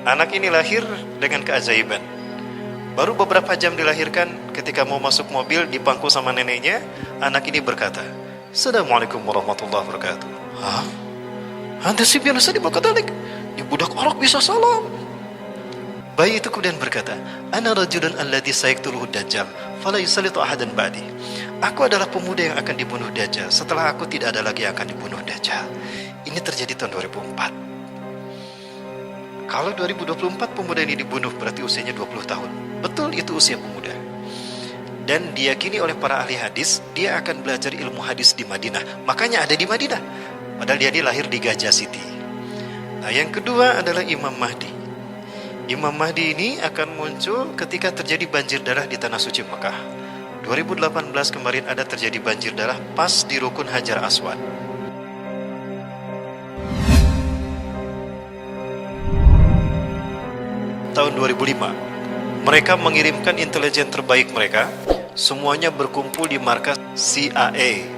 Anak ini lahir dengan keajaiban. Baru beberapa jam dilahirkan, ketika mau masuk mobil di bangku sama neneknya, anak ini berkata, "Assalamualaikum warahmatullahi wabarakatuh." Hah? Anda sih biasa dibakadalik? Di budak orang bisa salam. Bayi itu kemudian berkata, "Ana rajulun alladhi sayaktuluhu dajjal, fala yusallitu ahadan ba'di." Aku adalah pemuda yang akan dibunuh Dajjal. Setelah aku tidak ada lagi yang akan dibunuh Dajjal. Ini terjadi tahun 2004. Kalau 2024 pemuda ini dibunuh, berarti usianya 20 tahun. Betul, itu usia pemuda. Dan diyakini oleh para ahli hadis, dia akan belajar ilmu hadis di Madinah. Makanya ada di Madinah. Padahal dia lahir di Gajah City. Nah, yang kedua adalah Imam Mahdi. Imam Mahdi ini akan muncul ketika terjadi banjir darah di Tanah Suci Mekah. 2018 kemarin ada terjadi banjir darah pas di Rukun Hajar Aswad. Tahun 2005, mereka mengirimkan intelijen terbaik mereka, semuanya berkumpul di markas CIA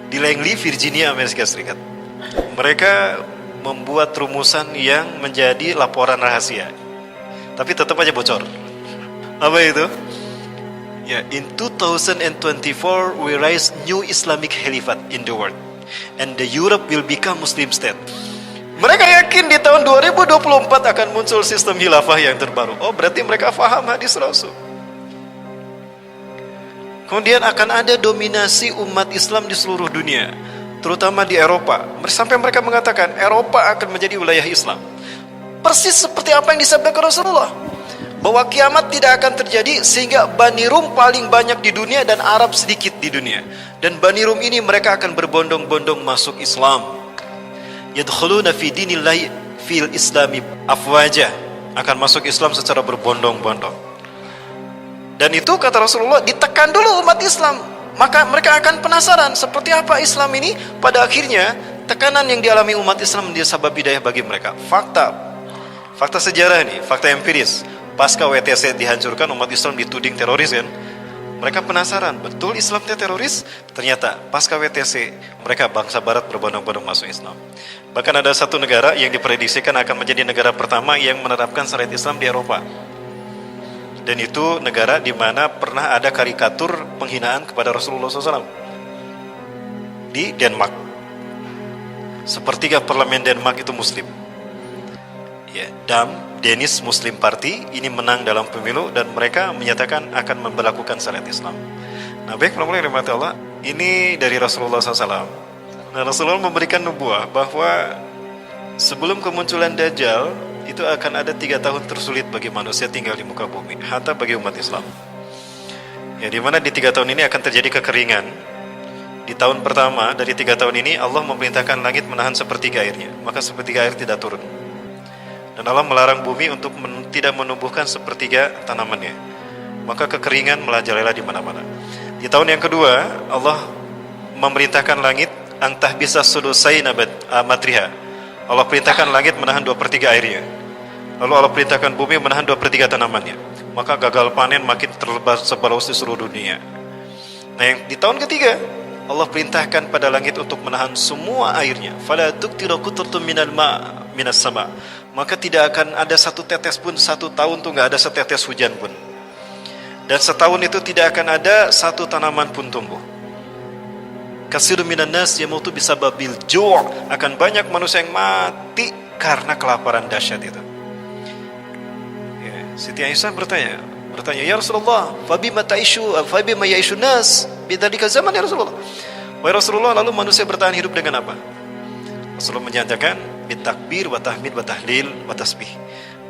di Langley, Virginia, Amerika Serikat. Mereka membuat rumusan yang menjadi laporan rahasia, tapi tetap aja bocor. Apa itu? Ya, in 2024 we raise new Islamic Caliphate in the world, and the Europe will become Muslim state. Mereka yakin di tahun 2024 akan muncul sistem khilafah yang terbaru. Oh, berarti mereka faham hadis Rasul. Kemudian akan ada dominasi umat Islam di seluruh dunia, terutama di Eropa. Sampai mereka mengatakan Eropa akan menjadi wilayah Islam. Persis seperti apa yang disabdakan Rasulullah, bahwa kiamat tidak akan terjadi sehingga Bani Rum paling banyak di dunia dan Arab sedikit di dunia. Dan Bani Rum ini mereka akan berbondong-bondong masuk Islam. Yadkhuluna fi dinillahi fil islami afwaja, akan masuk Islam secara berbondong-bondong. Dan itu kata Rasulullah, ditekan dulu umat Islam, maka mereka akan penasaran seperti apa Islam ini. Pada akhirnya tekanan yang dialami umat Islam menjadi sebab hidayah bagi mereka. Fakta sejarah nih, fakta empiris. Pasca WTC dihancurkan, umat Islam dituding teroris kan. Mereka penasaran, betul Islam itu teroris? Ternyata pasca WTC mereka bangsa barat berbondong-bondong masuk Islam. Bahkan ada satu negara yang diprediksikan akan menjadi negara pertama yang menerapkan syariat Islam di Eropa. Dan itu negara di mana pernah ada karikatur penghinaan kepada Rasulullah SAW. Di Denmark. Sepertiga parlemen Denmark itu Muslim. Ya, Danish Muslim Party ini menang dalam pemilu dan mereka menyatakan akan memberlakukan syariat Islam. Nah, baik, mulai dari Allah, ini dari Rasulullah SAW. Nah, Rasulullah memberikan nubuah bahwa sebelum kemunculan Dajjal itu akan ada 3 tahun tersulit bagi manusia tinggal di muka bumi, hatta bagi umat Islam. Ya, di mana di 3 tahun ini akan terjadi kekeringan. Di tahun pertama dari 3 tahun ini Allah memerintahkan langit menahan sepertiga airnya, maka sepertiga air tidak turun. Dan Allah melarang bumi untuk tidak menumbuhkan sepertiga tanamannya, maka kekeringan merajalela di mana-mana. Di tahun yang kedua Allah memerintahkan langit antah bisa sudusai matriha. Allah perintahkan langit menahan 2/3 airnya. Lalu Allah perintahkan bumi menahan 2/3 tanamannya, maka gagal panen makin tersebar di seluruh dunia. Nah, yang di tahun ketiga Allah perintahkan pada langit untuk menahan semua airnya. Fala tuqtiru qutrtum minal ma' minas sama'. Maka tidak akan ada satu tetes pun, 1 tahun tuh nggak ada setetes hujan pun. Dan setahun itu tidak akan ada satu tanaman pun tumbuh. Katsirun minan nas yamutu bisababil ju', akan banyak manusia yang mati karena kelaparan dahsyat itu. Ya, Siti Aisyah bertanya, "Ya Rasulullah, fabima ya'ishun nas bidzalika zaman ya Rasulullah?" Wahai Rasulullah, lalu manusia bertahan hidup dengan apa? Rasulullah menyatakan bitakbir wa tahmid wa tahlil wa tasbih.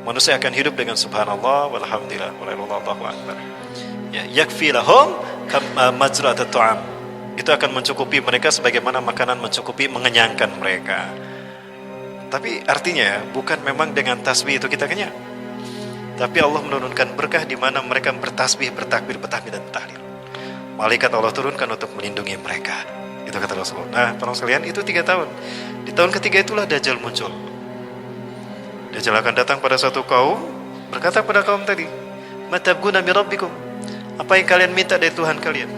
Manusia akan hidup dengan subhanallah walhamdulillah wallahu akbar. Ya, yakfi lahum majrat at-ta'am. Itu akan mencukupi mereka sebagaimana makanan mencukupi, mengenyangkan mereka. Tapi artinya bukan memang dengan tasbih itu kita kenyang. Tapi Allah menurunkan berkah di mana mereka bertasbih, bertakbir, bertahmid dan tahlil. Malaikat Allah turunkan untuk melindungi mereka. Itu kata Rasulullah. Nah, para sekalian, itu 3 tahun. Di tahun ketiga itulah Dajjal muncul. Dajjal akan datang pada suatu kaum, berkata pada kaum tadi, "Matabguna min rabbikum?" Apa yang kalian minta dari Tuhan kalian?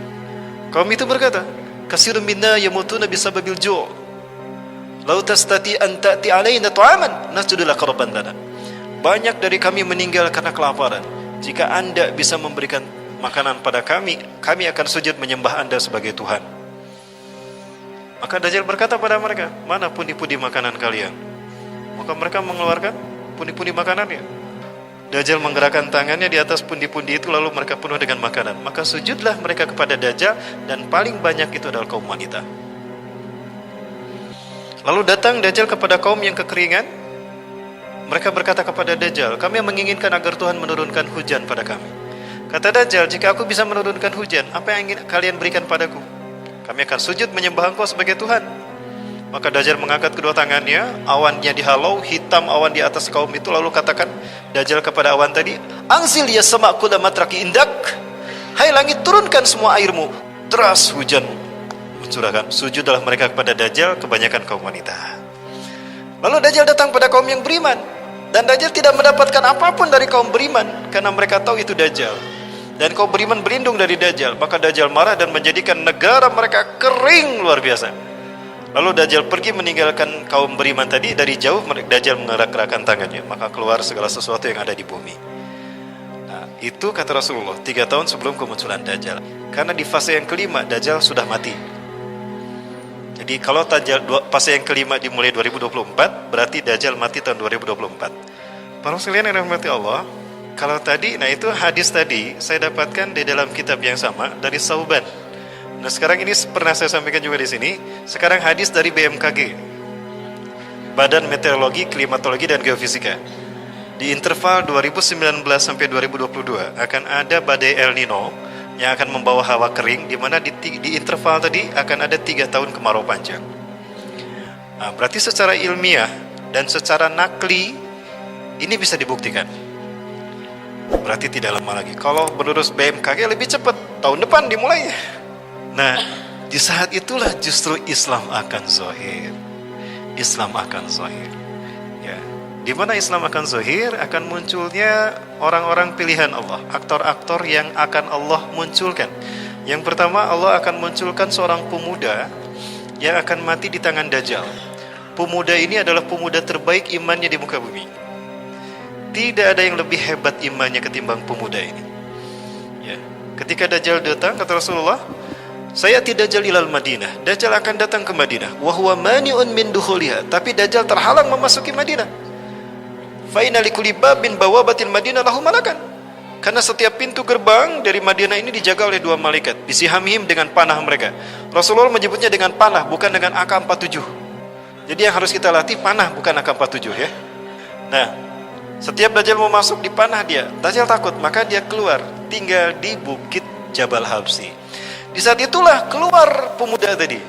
Kaum itu berkata, "Katsirun minna yamutuna bisababil ju'. Law tastati an ta'ti alaina ta'aman nasjudu laka rabban lana." banyak dari kami meninggal karena kelaparan. Jika Anda bisa memberikan makanan pada kami, kami akan sujud menyembah Anda sebagai Tuhan. Maka Dajjal berkata pada mereka, mana pundi-pundi makanan kalian? Maka mereka mengeluarkan pundi-pundi makanannya. Dajjal menggerakkan tangannya di atas pundi-pundi itu, lalu mereka penuh dengan makanan. Maka sujudlah mereka kepada Dajjal, dan paling banyak itu adalah kaum wanita. Lalu datang Dajjal kepada kaum yang kekeringan. Mereka berkata kepada Dajjal, kami menginginkan agar Tuhan menurunkan hujan pada kami. Kata Dajjal, jika aku bisa menurunkan hujan, apa yang ingin kalian berikan padaku? Kami akan sujud menyembah engkau sebagai Tuhan. Maka Dajjal mengangkat kedua tangannya, awannya dihalau, hitam awan di atas kaum itu. Lalu katakan Dajjal kepada awan tadi, Anzil ya sama' kulla matraki indak. Hai langit, turunkan semua airmu. Deras hujan mencurahkan. Sujudlah mereka kepada Dajjal, kebanyakan kaum wanita. Lalu Dajjal datang pada kaum yang beriman, dan Dajjal tidak mendapatkan apapun dari kaum beriman, karena mereka tahu itu Dajjal. Dan kaum beriman berlindung dari Dajjal. Maka Dajjal marah dan menjadikan negara mereka kering luar biasa. Lalu Dajjal pergi meninggalkan kaum beriman tadi. Dari jauh Dajjal menggerak-gerakkan tangannya, maka keluar segala sesuatu yang ada di bumi. Nah, itu kata Rasulullah 3 tahun sebelum kemunculan Dajjal. Karena di fase yang kelima Dajjal sudah mati. Jadi kalau fase yang kelima dimulai 2024, berarti Dajjal mati tahun 2024. Para sekalian yang dirahmati Allah, kalau tadi, nah itu hadis tadi saya dapatkan di dalam kitab yang sama dari Sauban. Nah sekarang ini pernah saya sampaikan juga di sini. Sekarang hadis dari BMKG, Badan Meteorologi, Klimatologi dan Geofisika. Di interval 2019 sampai 2022 akan ada badai El Nino yang akan membawa hawa kering, di mana di interval tadi akan ada 3 tahun kemarau panjang. Nah, berarti secara ilmiah dan secara nakli ini bisa dibuktikan. Berarti tidak lama lagi. Kalau menurut BMKG lebih cepat, tahun depan dimulai. Nah, di saat itulah justru Islam akan zahir. Islam akan zahir. Ya. Di mana Islam akan zahir, akan munculnya orang-orang pilihan Allah, aktor-aktor yang akan Allah munculkan. Yang pertama, Allah akan munculkan seorang pemuda yang akan mati di tangan Dajjal. Pemuda ini adalah pemuda terbaik imannya di muka bumi. Tidak ada yang lebih hebat imannya ketimbang pemuda ini. Ya. Ketika Dajjal datang, kata Rasulullah, saya tidak Dajjal ilal Madinah. Dajjal akan datang ke Madinah. Wa huwa mani'un min duhuliha. Tapi Dajjal terhalang memasuki Madinah. Fa inna likulli babin bawabatil Madinah lahu malakan. Karena setiap pintu gerbang dari Madinah ini dijaga oleh 2 malaikat. Bisihamihim, dengan panah mereka. Rasulullah menyebutnya dengan panah, bukan dengan AK-47. Jadi yang harus kita latih panah, bukan AK-47 ya. Nah, setiap Dajjal mau masuk dipanah dia. Dajjal takut, maka dia keluar, tinggal di bukit Jabal Habsi. Di saat itulah keluar pemuda tadi.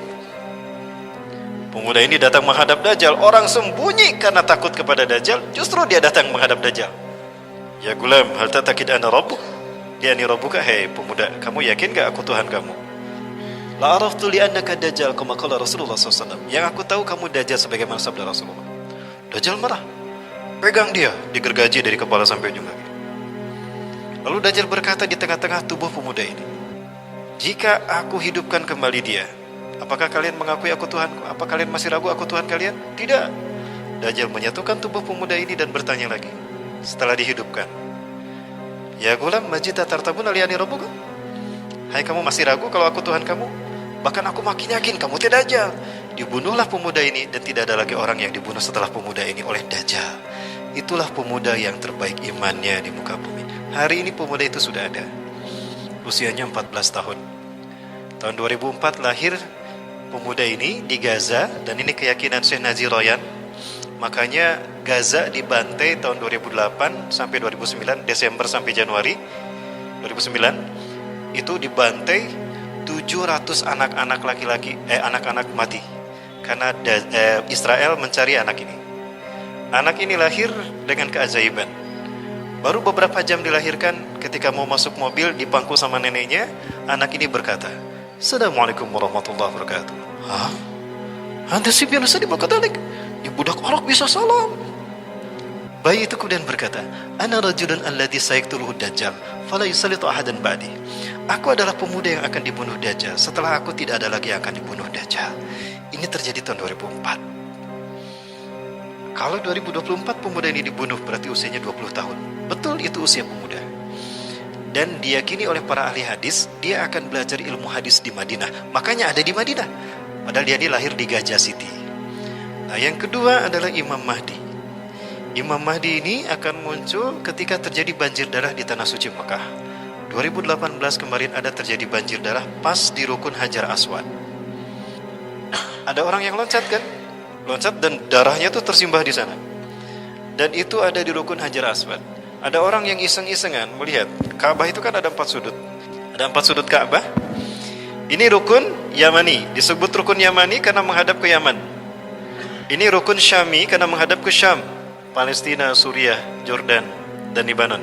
Pemuda ini datang menghadap Dajjal. Orang sembunyi karena takut kepada Dajjal, justru dia datang menghadap Dajjal. Ya gulam, hal tatakid ana rabbuk? Dia ni rabbuka, hei pemuda, kamu yakin gak aku Tuhan kamu? La araftu li annaka Dajjal kama qala Rasulullah SAW. Yang aku tahu kamu Dajjal sebagaimana sabda Rasulullah. Dajjal marah. Pegang dia, digergaji dari kepala sampai ujung kaki. Lalu Dajjal berkata di tengah-tengah tubuh pemuda ini, jika aku hidupkan kembali dia, apakah kalian mengakui aku Tuhanku? Apa kalian masih ragu aku Tuhan kalian? Tidak. Dajjal menyatukan tubuh pemuda ini dan bertanya lagi setelah dihidupkan, ya gulam, majita tartabun aliyani rabbuka? Hai kamu masih ragu kalau aku Tuhan kamu? Bahkan aku makin yakin kamu tidak Dajjal. Dibunuhlah pemuda ini, dan tidak ada lagi orang yang dibunuh setelah pemuda ini oleh Dajjal. Itulah pemuda yang terbaik imannya di muka bumi. Hari ini pemuda itu sudah ada. Usianya 14 tahun. Tahun 2004 lahir pemuda ini di Gaza, dan ini keyakinan Syekh Nazi Royan. Makanya Gaza dibantai tahun 2008 sampai 2009, Desember sampai Januari 2009 itu dibantai 700 anak-anak laki-laki, anak-anak mati karena Israel mencari anak ini. Anak ini lahir dengan keajaiban. Baru beberapa jam dilahirkan, ketika mau masuk mobil dipangku sama neneknya, anak ini berkata, Assalamualaikum warahmatullahi wabarakatuh. Hah? Anda sih biasa dibakadalik? Di budak orok bisa salam. Bayi itu kemudian berkata, Ana rajulun alladhi sayaktuluhu Dajjal, fala yusallitu ahadan ba'di. Aku adalah pemuda yang akan dibunuh Dajjal. Setelah aku tidak ada lagi yang akan dibunuh Dajjal. Ini terjadi tahun 2004. Kalau 2024 pemuda ini dibunuh berarti usianya 20 tahun. Betul, itu usia pemuda. Dan diyakini oleh para ahli hadis, dia akan belajar ilmu hadis di Madinah. Makanya ada di Madinah. Padahal dia lahir di Gajah City. Nah, yang kedua adalah Imam Mahdi. Imam Mahdi ini akan muncul ketika terjadi banjir darah di Tanah Suci Mekah. 2018 kemarin ada terjadi banjir darah pas di Rukun Hajar Aswad. Ada orang yang loncat kan? Loncat dan darahnya tuh tersimbah di sana. Dan itu ada di Rukun Hajar Aswad. Ada orang yang iseng-isengan melihat Ka'bah itu kan ada 4 sudut. Ada 4 sudut Ka'bah. Ini Rukun Yamani, disebut Rukun Yamani karena menghadap ke Yaman. Ini Rukun Syami karena menghadap ke Syam, Palestina, Suriah, Jordan, dan Lebanon.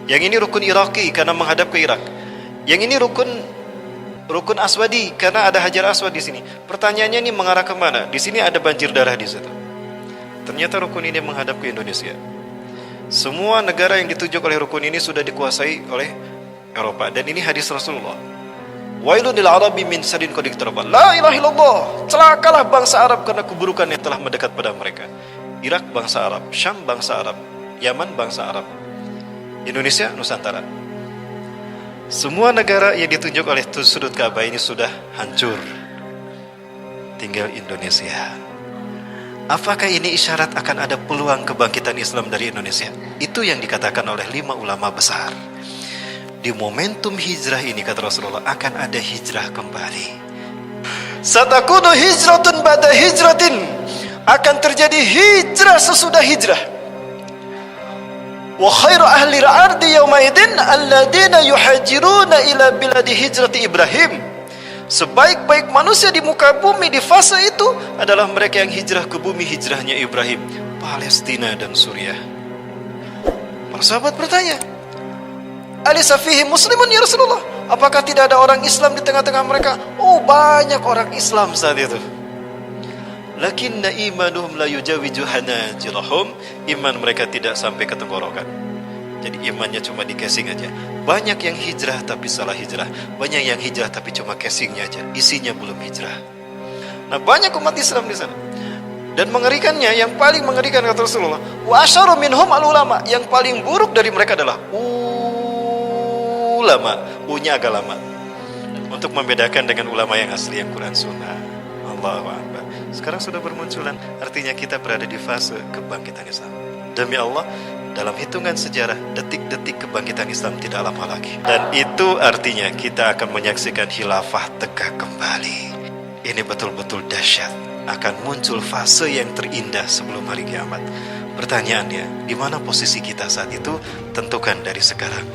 Yang ini Rukun Iraki karena menghadap ke Irak. Yang ini Rukun Aswadi karena ada Hajar Aswad di sini. Pertanyaannya ini mengarah ke mana? Di sini ada banjir darah di situ. Ternyata rukun ini menghadap ke Indonesia. Semua negara yang ditunjuk oleh rukun ini sudah dikuasai oleh Eropa. Dan ini hadis Rasulullah. Wailun lil Arabi min syarrin qad iqtaraba. La ilaha illallah. Celakalah bangsa Arab karena keburukan yang telah mendekat pada mereka. Irak bangsa Arab, Syam bangsa Arab, Yaman bangsa Arab, Indonesia Nusantara. Semua negara yang ditunjuk oleh sudut Ka'bah ini sudah hancur. Tinggal Indonesia. Apakah ini isyarat akan ada peluang kebangkitan Islam dari Indonesia? Itu yang dikatakan oleh 5 ulama besar. Di momentum hijrah ini, kata Rasulullah, akan ada hijrah kembali. Satakunu hijratun ba'da hijratin. Akan terjadi hijrah sesudah hijrah. Wa khairu ahli al-ardi yawmaidin alladina yuhajiruna ila biladi hijrati Ibrahim. Sebaik-baik manusia di muka bumi di fase itu adalah mereka yang hijrah ke bumi hijrahnya Ibrahim, Palestina dan Suriah. Para sahabat bertanya, alisa fihi muslimun ya Rasulullah? Apakah tidak ada orang Islam di tengah-tengah mereka? Oh, banyak orang Islam saat itu. Lakinna imanuhum la yujawiju hanajirahum. Iman mereka tidak sampai ke tenggorokan. Jadi imannya cuma di casing aja. Banyak yang hijrah tapi salah hijrah. Banyak yang hijrah tapi cuma casingnya aja, isinya belum hijrah. Nah, banyak umat Islam di sana. Dan mengerikannya, yang paling mengerikan kata Rasulullah, wa asyaru minhum al-ulama. Yang paling buruk dari mereka adalah ulama. U-nya agak lama untuk membedakan dengan ulama yang asli, yang Quran Sunnah. Allahu Akbar. Sekarang sudah bermunculan, artinya kita berada di fase kebangkitan Islam. Demi Allah, dalam hitungan sejarah, detik-detik kebangkitan Islam tidak lama lagi. Dan itu artinya kita akan menyaksikan khilafah tegak kembali. Ini betul-betul dahsyat. Akan muncul fase yang terindah sebelum hari kiamat. Pertanyaannya, di mana posisi kita saat itu? Tentukan dari sekarang.